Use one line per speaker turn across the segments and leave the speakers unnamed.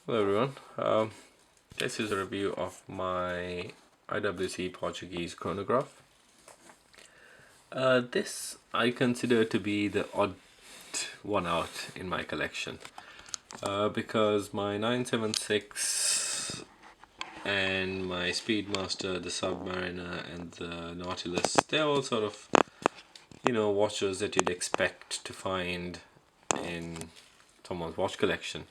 Hello everyone, this is a review of my IWC Portuguese chronograph. This I consider to be the odd one out in my collection because my 976 and my Speedmaster, the Submariner and the Nautilus, they're all sort of, watches that you'd expect to find in someone's watch collection.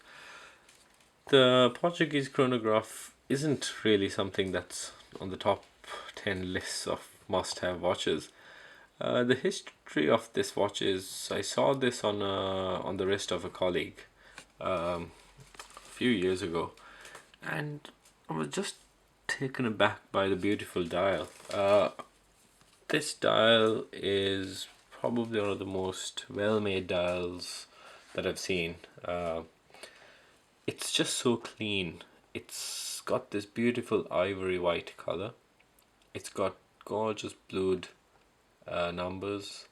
The Portuguese chronograph isn't really something that's on the top 10 lists of must-have watches. The history of this watch is I saw this on the wrist of a colleague a few years ago, and I was just taken aback by the beautiful dial. This dial is probably one of the most well-made dials that I've seen. It's just so clean. It's got this beautiful ivory white color. It's got gorgeous blued numbers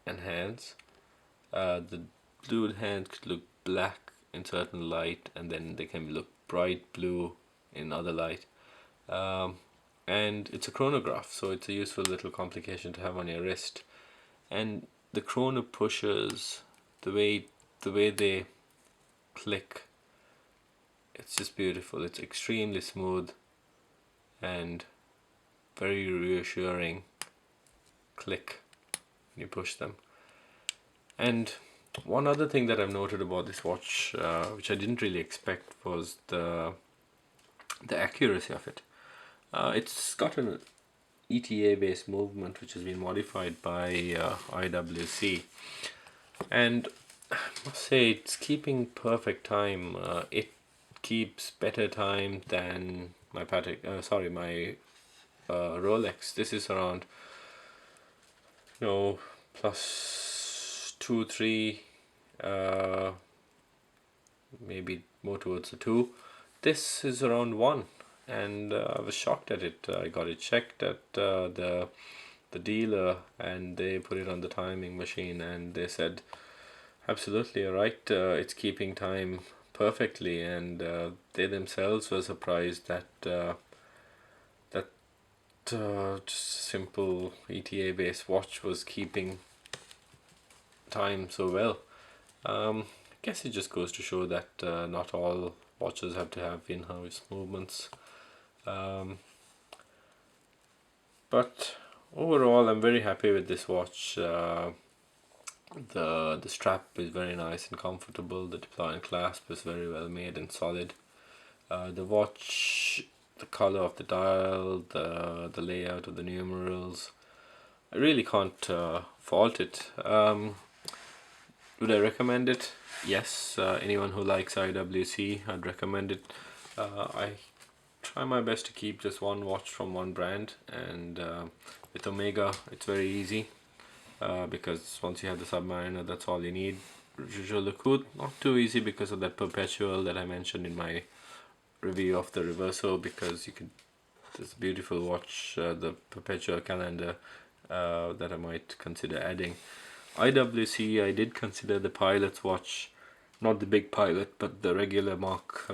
and hands. The blued hands could look black in certain light, and then they can look bright blue in other light. And it's a chronograph, so it's a useful little complication to have on your wrist. And the chrono pushers, the way they click, it's just beautiful. It's extremely smooth and very reassuring click when you push them. And one other thing that I've noted about this watch, which I didn't really expect, was the accuracy of it. It's got an ETA based movement which has been modified by IWC, and I must say it's keeping perfect time. It keeps better time than my Rolex. This is around plus 2 3, maybe more towards the 2. This is around 1, and I was shocked at it. I got it checked at the dealer, and they put it on the timing machine, and they said absolutely right, it's keeping time perfectly, and they themselves were surprised that just simple ETA based watch was keeping time so well. I guess it just goes to show that not all watches have to have in-house movements, but overall I'm very happy with this watch. The strap is very nice and comfortable. The deploy and clasp is very well made and solid. The watch, the color of the dial, the layout of the numerals, I really can't fault it. Would I recommend it? Yes. Anyone who likes IWC, I'd recommend it. I try my best to keep just one watch from one brand, and with Omega it's very easy. Because once you have the Submariner, that's all you need. Je not too easy because of that perpetual that I mentioned in my review of the Reverso, because you could, this beautiful watch, the perpetual calendar, that I might consider adding. IWC, I did consider the Pilot's watch, not the big Pilot, but the regular Mark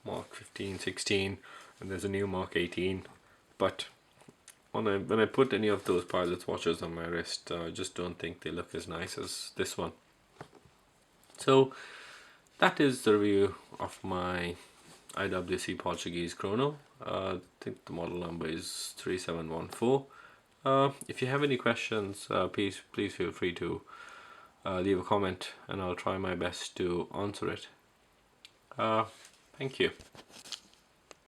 15, 16, and there's a new Mark 18, but when I put any of those Pilot's watches on my wrist, I just don't think they look as nice as this one. So that is the review of my IWC Portuguese Chrono. I think the model number is 3714. If you have any questions, please feel free to leave a comment, and I'll try my best to answer it. Thank you.